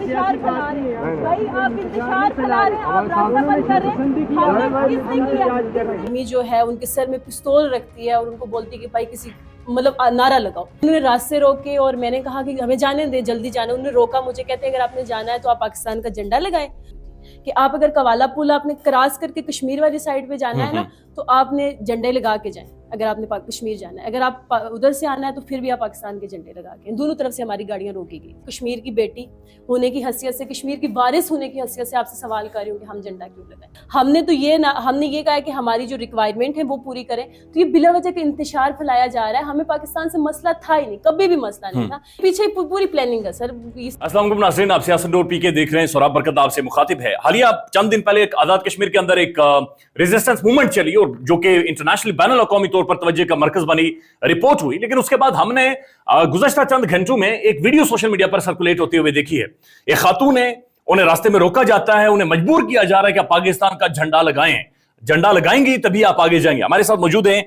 انتشار پھیلا رہے ہیں بھائی، آپ انتشار پھیلا رہے ہیں، آپ راستہ بند کر رہے ہیں. کس نے کیا؟ جو ہے ان کے سر میں پستول رکھتی ہے اور ان کو بولتی ہے کہ بھائی کسی مطلب نعرہ لگاؤ. انہوں نے راستے روکے اور میں نے کہا کہ ہمیں جانے دیں، جلدی جانا. انہوں نے روکا مجھے، کہتے ہیں اگر آپ نے جانا ہے تو آپ پاکستان کا جھنڈا لگائیں، کہ آپ اگر کوالا پل آپ نے کراس کر کے کشمیر والی سائڈ پہ جانا ہے نا تو آپ نے جھنڈے لگا کے جائیں. اگر آپ نے کشمیر جانا ہے، اگر آپ ادھر سے آنا ہے تو پھر بھی آپ پاکستان کے جھنڈے لگا کے. دونوں طرف سے ہماری گاڑیاں روکی گئی. کشمیر کی بیٹی ہونے کی حیثیت سے، کشمیر کی وارث ہونے کی حیثیت سے آپ سے سوال کر رہی ہوں کہ ہم جھنڈا کیوں لگائیں. ہم نے تو ہم نے یہ کہا ہے کہ ہماری جو ریکوائرمنٹ ہے وہ پوری کریں. تو یہ بلا وجہ کہ انتشار پھیلایا جا رہا ہے. ہمیں پاکستان سے مسئلہ تھا ہی نہیں، کبھی بھی مسئلہ نہیں تھا. پیچھے پوری پلاننگ ہے سر. السلام علیکم ناظرین، آپ سیاست ڈور پی کے دیکھ رہے ہیں. سوراب برکت آپ سے مخاطب ہے. حالیہ چند دن پہلے آزاد کشمیر کے اندر ایک ریزسٹنس موومنٹ چلی اور جو کہ انٹرنیشنل بین الاقوامی طور پر توجہ کا مرکز بنی، رپورٹ ہوئی. لیکن اس کے بعد ہم نے گزشتہ چند گھنٹوں میں ایک ویڈیو سوشل میڈیا پر سرکولیٹ ہوتے ہوئے دیکھی ہے. ایک خاتون ہے، انہیں راستے میں روکا جاتا ہے، انہیں مجبور کیا جا رہا ہے کہ آپ پاکستان کا جھنڈا لگائیں، جھنڈا لگائیں گی تبھی آپ آگے جائیں گے. ہمارے ساتھ موجود ہیں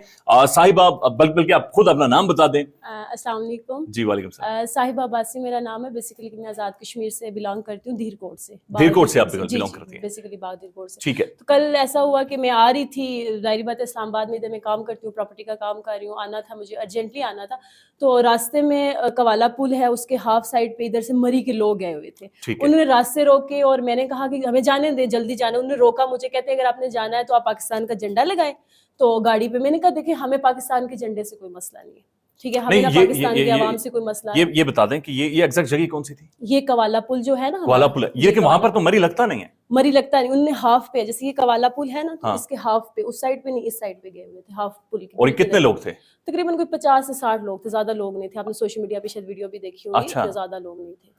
صاحبہ، بلکہ آپ خود اپنا نام بتا دیں. السلام علیکم. جی وعلیکم السلام. صاحبہ عباسی میرا نام ہے. بیسیکلی میں آزاد کشمیر سے بلانگ کرتی ہوں، دھیر کوٹ سے. دھیر کوٹ سے آپ بلانگ کرتی ہیں؟ بیسیکلی دھیر کوٹ سے. ٹھیک ہے. تو کل ایسا ہوا کہ میں آ رہی تھی، ظاہری بات ہے اسلام آباد میں ادھر میں کام کرتی ہوں، پراپرٹی کا کام کر رہی ہوں. آنا تھا مجھے، ارجنٹلی آنا تھا. تو راستے میں کوالا پل ہے، اس کے ہاف سائڈ پہ ادھر سے مری کے لوگ گئے ہوئے تھے. انہوں نے راستے روکے اور میں نے کہا کہ ہمیں جانے دیں، جلدی جانا. انہوں نے روکا مجھے، کہتے ہیں اگر آپ نے جانا ہے تو آپ پاکستان کا جھنڈا لگائیں. تو گاڑی پہ میں نے کہا دیکھیں ہمیں پاکستان کے جھنڈے سے کوئی مسئلہ نہیں ہے، ٹھیک ہے، ہمیں پاکستان کے عوام سے کوئی مسئلہ ہے. یہ بتا دیں کہ یہ ایگزیکٹ جگہ کون سی تھی؟ یہ کوالا پل جو ہے نا، کوالا پل ہے یہ، کہ وہاں پر تو مری لگتا نہیں ہے. مری لگتا نہیں. انہوں نے ہاف پہ، جیسے یہ کوالا پل ہے نا تو اس کے ہاف پہ، اس سائڈ پہ نہیں اس سائڈ پہ گئے ہوئے تھے، ہاف پل کے. اور کتنے لوگ تھے؟ تقریباً کوئی 50 سے 60 لوگ تھے، زیادہ لوگ نہیں تھے. آپ نے سوشل میڈیا پہ شاید ویڈیو بھی دیکھی ہوگی، زیادہ لوگ نہیں تھے.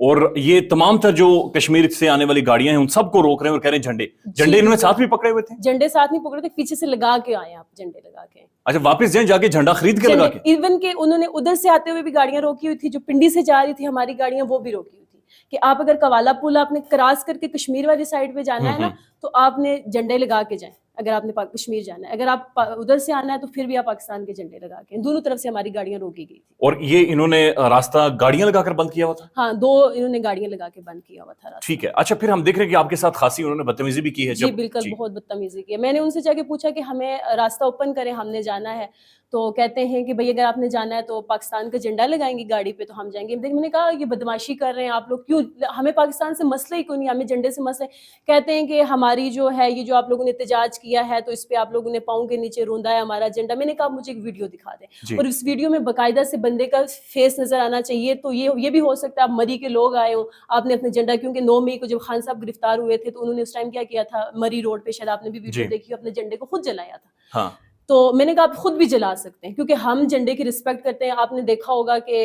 اور یہ تمام تر جو کشمیر سے آنے والی گاڑیاں ہیں ان سب کو روک رہے ہیں اور کہہ رہے ہیں جھنڈے انہوں نے ساتھ بھی پکڑے ہوئے تھے؟ جھنڈے ساتھ نہیں پکڑے تھے، پیچھے سے لگا کے آئے آپ، جھنڈے لگا کے. اچھا، واپس جائیں جا کے جھنڈا خرید کے لگا کے؟ ایون کہ انہوں نے ادھر سے آتے ہوئے بھی گاڑیاں روکی ہوئی تھی، جو پنڈی سے جا رہی تھی ہماری گاڑیاں وہ بھی روکی ہوئی تھی، کہ آپ اگر کوالا پل آپ نے کراس کر کے کشمیر والی سائڈ پہ جانا ہے نا تو آپ نے جھنڈے لگا کے جائیں. اگر آپ نے کشمیر جانا ہے، اگر آپ ادھر سے آنا ہے تو پھر بھی آپ پاکستان کے جھنڈے لگا کے. دونوں طرف سے ہماری گاڑیاں روکی گئی تھی. اور یہ انہوں نے راستہ گاڑیاں لگا کر بند کیا ہوا تھا؟ ہاں، 2 انہوں نے گاڑیاں لگا کے بند کیا ہوا تھا. ٹھیک ہے. اچھا، پھر ہم دیکھ رہے ہیں کہ آپ کے ساتھ خاصی انہوں نے بدتمیزی بھی کی ہے. جی بالکل، بہت بدتمیزی کی ہے. میں نے ان سے جا کے پوچھا کہ ہمیں راستہ اوپن کریں، ہم نے جانا ہے. تو کہتے ہیں کہ بھئی اگر آپ نے جانا ہے تو پاکستان کا جھنڈا لگائیں گی گاڑی پہ تو ہم جائیں گے. میں نے کہا یہ بدماشی کر رہے ہیں آپ لوگ، کیوں؟ ہمیں پاکستان سے مسئلہ ہی کوئی نہیں، ہمیں جھنڈے سے مسئلہ ہے. کہتے ہیں کہ ہماری جو ہے یہ جو آپ لوگوں نے احتجاج کیا ہے تو اس پہ آپ لوگوں نے پاؤں کے نیچے روندا ہے ہمارا جھنڈا. میں نے کہا مجھے ایک ویڈیو دکھا دیں، اور اس ویڈیو میں باقاعدہ سے بندے کا فیس نظر آنا چاہیے. تو یہ بھی ہو سکتا ہے آپ مری کے لوگ آئے ہوں، آپ نے اپنے جھنڈا، کیونکہ 9 مئی کو جب خان صاحب گرفتار ہوئے تھے تو انہوں نے اس ٹائم کیا کیا تھا، مری روڈ پہ، شاید آپ نے بھی ویڈیو دیکھی، اپنے جھنڈے کو خود جلایا تھا. تو میں نے کہا آپ خود بھی جلا سکتے ہیں، کیونکہ ہم جھنڈے کی رسپیکٹ کرتے ہیں. آپ نے دیکھا ہوگا کہ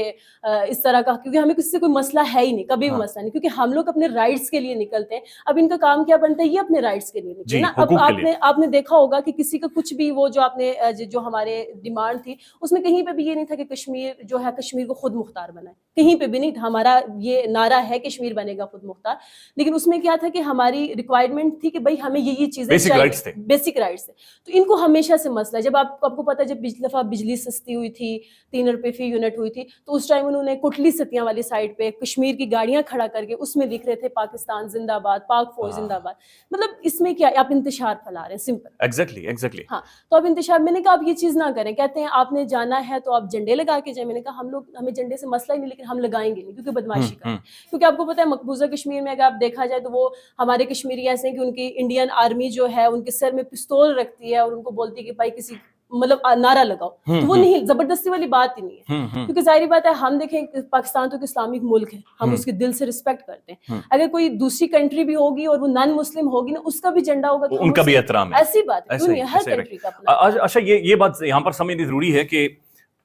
اس طرح کا، کیونکہ ہمیں کسی سے کوئی مسئلہ ہے ہی نہیں، کبھی بھی مسئلہ نہیں، کیونکہ ہم لوگ اپنے رائٹس کے لیے نکلتے ہیں. اب ان کا کام کیا بنتا ہے، یہ اپنے رائٹس کے لیے نکلے نا. اب آپ نے دیکھا ہوگا کہ کسی کا کچھ بھی، وہ جو آپ نے جو ہمارے ڈیمانڈ تھی اس میں کہیں پہ بھی یہ نہیں تھا کہ کشمیر جو ہے کشمیر کو خود مختار بنائے، کہیں پہ بھی نہیں تھا. ہمارا یہ نعرہ ہے کشمیر بنے گا خود مختار، لیکن اس میں کیا تھا کہ ہماری ریکوائرمنٹ تھی کہ بھائی ہمیں یہ چیزیں چاہیے، بیسک رائٹس تھے. تو ان کو ہمیشہ سے مسئلہ ہے. جب آپ کو پتا، جب پچھلی دفعہ بجلی سستی ہوئی تھی، 3 روپے فی یونٹ ہوئی تھی، تو اس ٹائم انہوں نے کٹلی ستیاں والی سائڈ پہ کشمیر کی گاڑیاں کھڑا کر کے اس میں لکھ رہے تھے پاکستان زندہ آباد، پاک فوج زندہ آباد. مطلب اس میں کیا، آپ انتشار پھیلا رہے ہیں، سمپل. ایگزیکٹلی. ہاں، تو اب انتشار. میں نے کہا آپ یہ چیز نہ کریں. کہتے ہیں آپ نے جانا ہے تو آپ جھنڈے لگا کے جائیں. میں نے کہا ہمیں جھنڈے سے مسئلہ ہی نہیں، لیکن ہم لگائیں گے نہیں، کیونکہ بدماشی کریں. کیونکہ آپ کو پتا ہے مقبوضہ کشمیر میں اگر آپ دیکھا جائے تو وہ ہمارے کشمیری ایسے ہیں کہ ان کی انڈین آرمی جو ہے ان کے سر میں پستول رکھتی ہے اور ان کو بولتی ہے کہ بھائی کسی مطلب نعرہ لگاؤ. تو وہ نہیں، زبردستی والی بات ہی نہیں ہے. کیونکہ ظاہری بات ہے، ہم دیکھیں پاکستان تو ایک اسلامک ملک ہے، ہم اس کے دل سے رسپیکٹ کرتے ہیں. اگر کوئی دوسری کنٹری بھی ہوگی اور وہ نان مسلم ہوگی نا، اس کا بھی جھنڈا ہوگا تو ان کا بھی احترام ہے. ایسی بات ہے، کیوں نہیں، ہر کنٹری کا اپنا. اچھا، یہ بات یہاں پر سمجھنی ضروری ہے کہ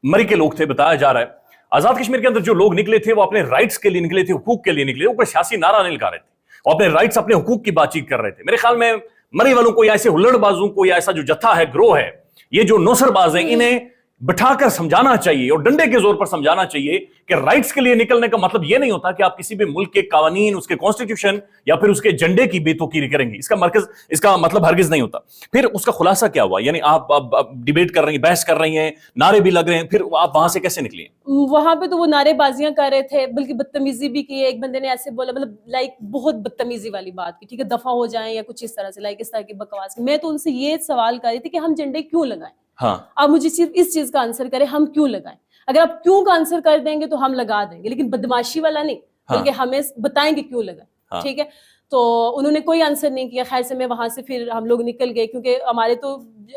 مری کے لوگ تھے، بتایا جا رہا ہے آزاد کشمیر کے اندر جو لوگ نکلے تھے وہ اپنے رائٹس کے لیے نکلے تھے، حقوق کے لیے نکلے. وہ کوئی سیاسی نعرہ نہیں لگا رہے تھے، وہ اپنے رائٹس، اپنے حقوق کی بات چیت کر رہے تھے. میرے خیال میں مری والوں کو یا ایسے ہلڑ بازوں کو یا ایسا جو جتھا ہے، گروہ ہے، یہ جو نوسر باز ہیں، انہیں بٹھا کر سمجھانا چاہیے اور ڈنڈے کے زور پر سمجھانا چاہیے کہ رائٹس کے لیے نکلنے کا مطلب یہ نہیں ہوتا کہ آپ کسی بھی ملک کے قوانین، اس کے کانسٹیٹیوشن یا پھر اس کے جھنڈے کی بے توقیری کریں گے. اس کا مطلب ہرگز نہیں ہوتا. پھر اس کا خلاصہ کیا ہوا؟ یعنی آپ ڈیبیٹ کر رہی ہیں، بحث کر رہی ہیں، نعرے بھی لگ رہے ہیں، پھر آپ وہاں سے کیسے نکلی ہیں؟ وہاں پہ تو وہ نعرے بازیاں کر رہے تھے، بلکہ بدتمیزی بھی کی. ایک بندے نے ایسے بولا، مطلب لائک بہت بدتمیزی والی بات کی، ٹھیک ہے، دفعہ ہو جائیں یا کچھ اس طرح سے، لائک اس طرح کی بکواس کی. میں تو ان سے یہ سوال کر رہی تھی کہ ہم جھنڈے کیوں لگائیں؟ ہاں، آپ مجھے صرف اس چیز کا آنسر کریں، ہم کیوں لگائیں؟ اگر آپ کیوں کا آنسر کر دیں گے تو ہم لگا دیں گے، لیکن بدماشی والا نہیں، بلکہ ہمیں بتائیں گے کیوں لگائیں. ٹھیک ہے، تو انہوں نے کوئی آنسر نہیں کیا. خیر سے میں وہاں سے پھر ہم لوگ نکل گئے، کیونکہ ہمارے تو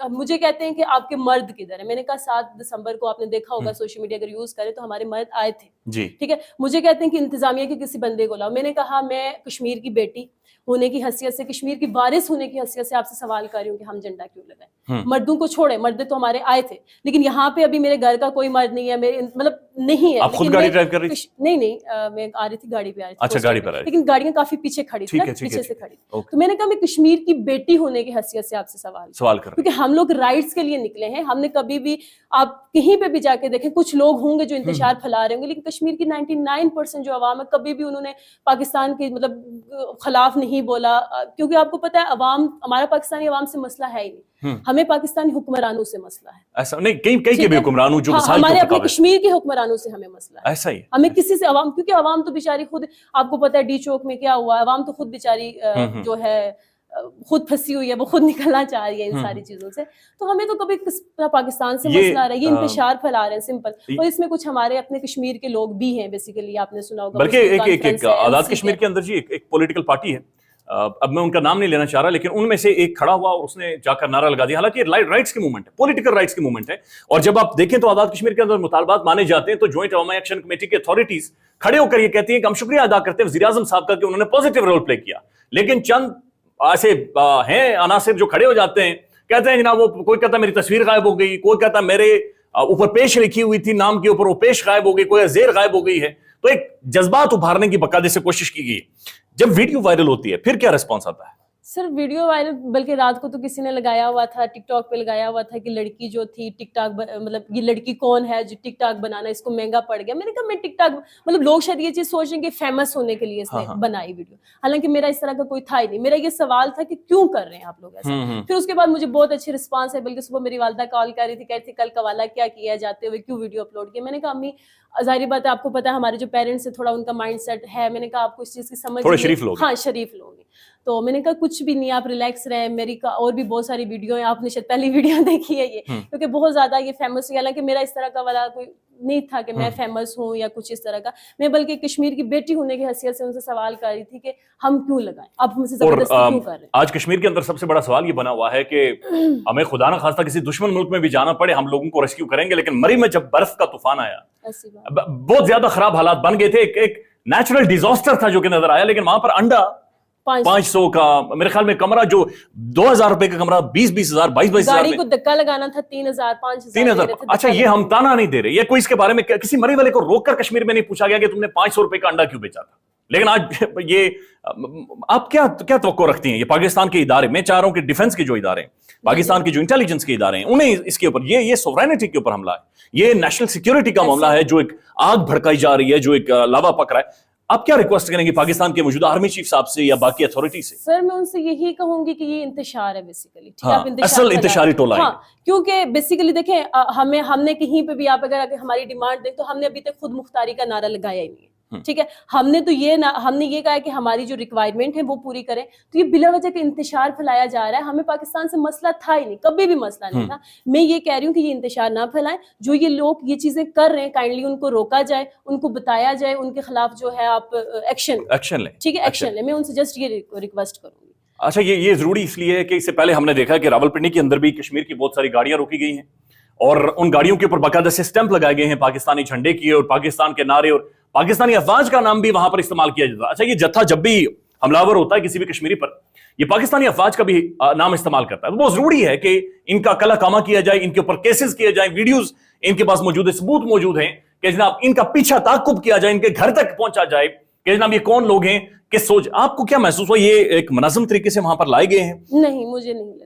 مجھے کہتے ہیں کہ آپ کے مرد کدھر ہیں. میں نے کہا 7 دسمبر کو آپ نے دیکھا ہوگا سوشل میڈیا اگر یوز کرے تو ہمارے مرد آئے تھے جی، ٹھیک ہے. مجھے کہتے ہیں کہ انتظامیہ کے کسی بندے کو لاؤ. میں نے کہا میں کشمیر کی بیٹی ہونے کی حیثیت سے، کشمیر کی وارث ہونے کی حیثیت سے آپ سے سوال کر رہی ہوں کہ ہم جھنڈا کیوں لگائیں؟ مردوں کو چھوڑے، مرد تو ہمارے آئے تھے، لیکن یہاں پہ ابھی میرے گھر کا کوئی مرد نہیں ہے، میرے مطلب نہیں ہے. آپ خود گاڑی ڈرائیو کر رہی تھی؟ نہیں، میں آ رہی تھی گاڑی پہ آ رہی تھی. اچھا، گاڑی پر آئی، لیکن گاڑیاں کافی پیچھے کھڑی تھی، پیچھے سے کھڑی. تو میں نے کہا میں کشمیر کی بیٹی ہونے کی حیثیت سے آپ سے سوال کر، کیونکہ ہم لوگ رائٹس کے لیے نکلے ہیں. ہم نے کبھی بھی، آپ کہیں پہ بھی جا کے دیکھیں، کچھ لوگ ہوں گے جو انتشار پھیلا رہے ہوں گے، لیکن کشمیر کی 99% جو عوام ہے کبھی بھی انہوں نے پاکستان کے مطلب خلاف نہیں بولا. کیونکہ آپ کو پتا ہے عوام، ہمارا پاکستانی عوام سے مسئلہ ہے ہی نہیں، ہمیں پاکستانی حکمرانوں سے مسئلہ ہے. ایسا نہیں، کئی کے بھی حکمرانوں جو ہمارے اپنے کشمیر کے حکمرانوں سے ہمیں مسئلہ ہے. ایسا ہی ہمیں کسی سے عوام، کیونکہ عوام تو بیچاری خود، آپ کو پتا ہے ڈی چوک میں کیا ہوا، عوام تو خود بیچاری جو ہے خود پھنسی ہوئی ہے، وہ خود نکلنا چاہ رہی ہے ان ساری چیزوں سے. تو ہمیں تو کبھی پاکستان سے مسئلہ آ رہا ہے، یہ انتشار پھیلا رہے ہیں سمپل. اور اس میں کچھ ہمارے اپنے کشمیر کے لوگ بھی ہیں بیسیکلی، آپ نے سنا ہوگا. بلکہ ایک آزاد کشمیر کے اندر جی ایک پولیٹیکل پارٹی ہے، اب میں ان کا نام نہیں لینا چاہ رہا، لیکن ان میں سے ایک کھڑا ہوا اور اس نے جا کر نعرہ لگا دیا. حالانکہ رائٹس کی موومنٹ ہے، پولیٹیکل رائٹس کی موومنٹ ہے. اور جب آپ دیکھیں تو آزاد کشمیر کے اندر مطالبات مانے جاتے ہیں تو جوائنٹ عوامی ایکشن کمیٹی کی اتھارٹیز کھڑے ہو کر یہ کہتی ہیں کہ ہم شکریہ ادا کرتے ہیں وزیر اعظم صاحب کا کہ انہوں نے پازیٹیو رول پلے کیا. لیکن چند ایسے ہیں عناصر جو کھڑے ہو جاتے ہیں، کہتے ہیں جناب وہ کوئی کہتا ہے میری تصویر غائب ہو گئی، کوئی کہتا ہے میرے اوپر پیش لکھی ہوئی تھی نام کے اوپر وہ پیش غائب ہو گئی، کوئی زیر غائب ہو گئی ہے. تو ایک جذبات ابھارنے کی باقاعدہ سے کوشش کی گئی. جب ویڈیو وائرل ہوتی ہے پھر کیا ریسپانس آتا ہے؟ سر ویڈیو وائرل، بلکہ رات کو تو کسی نے لگایا ہوا تھا، ٹک ٹاک پہ لگایا ہوا تھا کہ لڑکی جو تھی ٹک ٹاک، مطلب یہ لڑکی کون ہے جو ٹک ٹاک بنانا اس کو مہنگا پڑ گیا. میں نے کہا میں ٹک ٹاک، مطلب لوگ شاید یہ چیز سوچیں گے فیمس ہونے کے لیے اس نے بنائی ویڈیو، حالانکہ میرا اس طرح کا کوئی تھا ہی نہیں. میرا یہ سوال تھا کہ کیوں کر رہے ہیں آپ لوگ ایسا. پھر اس کے بعد مجھے بہت اچھی رسپانس ہے، بلکہ صبح میری والدہ کال کر رہی تھی، کہہ رہی تھی کل قوالا کیا کیا جاتے ہوئے کیوں ویڈیو اپلوڈ کیا. میں نے کہا امی ظاہری بات ہے، آپ کو پتا ہے ہمارے جو پیرنٹس ہیں تھوڑا ان کا مائنڈ سیٹ ہے. میں نے کہا آپ کو اس چیز کی سمجھ، تھوڑے شریف لوگ، ہاں شریف لوگ ہیں. تو میں نے کہا کچھ بھی نہیں، آپ ریلیکس رہیں. میری اور بھی بہت ساری ویڈیو ہیں، آپ نے شاید پہلی ویڈیو دیکھی ہے یہ، کیونکہ بہت زیادہ یہ فیمس ہوئی. حالانکہ میرا اس طرح کا والا کوئی نہیں تھا کہ میں فیمس ہوں یا کچھ اس طرح کا. میں بلکہ کشمیر کی بیٹی ہونے کی حیثیت سے ان سے سوال کر رہی تھی کہ ہم کیوں لگائیں، آپ ہم سے زبردستی کیوں کر رہے ہیں. آج کشمیر کے اندر سب سے بڑا سوال یہ بنا ہوا ہے کہ ہمیں خدا نہ خواستہ کسی دشمن ملک میں بھی جانا پڑے، ہم لوگوں کو ریسکیو کریں گے. لیکن مری میں جب برف کا طوفان آیا، بہت زیادہ خراب حالات بن گئے تھے. ایک نیچرل ڈیزاسٹر تھا جو کہ نظر آیا، لیکن وہاں پر انڈا 500 کا میرے خیال میں کمرہ، جو 2000 روپے کا کمرہ 20,000 22,000 گاڑی کو دھکا لگانا تھا 3,000 5,000. اچھا یہ ہم تانا نہیں دے رہے، یہ کوئی اس کے بارے میں کسی مری والے کو روک کر کشمیر میں نہیں پوچھا گیا کہ تم نے 500 روپے کا انڈا کیوں بیچا تھا. لیکن آج یہ آپ کیا توقع رکھتی ہیں؟ یہ پاکستان کے ادارے، میں چاہ رہا ہوں کہ ڈیفنس کے جو ادارے ہیں، پاکستان کے جو انٹیلیجنس کے ادارے ہیں، انہیں اس کے اوپر یہ سوورینٹی کے اوپر حملہ ہے، یہ نیشنل سیکیورٹی کا معاملہ ہے جو ایک آگ بھڑکائی جا رہی ہے، جو ایک لاوا پک رہا ہے. آپ کیا ریکویسٹ کریں گے پاکستان کے موجودہ آرمی چیف صاحب سے یا باقی اتھارٹی سے؟ سر میں ان سے یہی کہوں گی کہ یہ انتشار ہے بیسیکلی، اصل انتشاری ٹولہ ہے. کیونکہ بیسیکلی دیکھیں ہم نے کہیں پہ بھی، آپ اگر ہماری ڈیمانڈ دیکھ تو ہم نے ابھی تک خود مختاری کا نعرہ لگایا ہی نہیں ہے. ٹھیک ہے، ہم نے یہ کہا کہ ہماری جو ریکوائرمنٹ ہے وہ پوری کریں. تو یہ بلا وجہ کے انتشار پھیلایا جا رہا ہے. ہمیں پاکستان سے مسئلہ تھا ہی نہیں، کبھی بھی مسئلہ نہیں تھا. میں یہ کہہ رہی ہوں کہ یہ انتشار نہ پھیلائیں. جو یہ لوگ یہ چیزیں کر رہے ہیں کائنڈلی ان کو روکا جائے، ان کو بتایا جائے، ان کے خلاف جو ہے آپ ایکشن لیں. ٹھیک ہے، ایکشن لیں. میں ان سے جسٹ یہ ریکویسٹ کروں گی. اچھا یہ ضروری اس لیے ہے کہ اس سے پہلے ہم نے دیکھا کہ راولپنڈی کے اندر بھی کشمیر کی بہت ساری گاڑیاں روکی گئی ہیں اور ان گاڑیوں کے اوپر باقاعدہ سے اسٹیمپ لگائے گئے ہیں پاکستانی جھنڈے کی اور پاکستان کے نعرے، اور پاکستانی افواج کا نام بھی وہاں پر استعمال کیا جاتا ہے. اچھا یہ جتھا جب بھی حملہ ہوتا ہے کسی بھی کشمیری پر، یہ پاکستانی افواج کا بھی نام استعمال کرتا ہے. بہت ضروری ہے کہ ان کا کلا کامہ کیا جائے، ان کے اوپر کیسز کیے جائیں، ویڈیوز ان کے پاس موجود ہے، ثبوت موجود ہیں کہ جناب ان کا پیچھا تعقب کیا جائے، ان کے گھر تک پہنچا جائے کہ جناب یہ کون لوگ ہیں. کس سوچ آپ کو کیا محسوس ہوا؟ یہ ایک منظم طریقے سے وہاں پر لائے گئے ہیں؟ نہیں، مجھے نہیں لگا.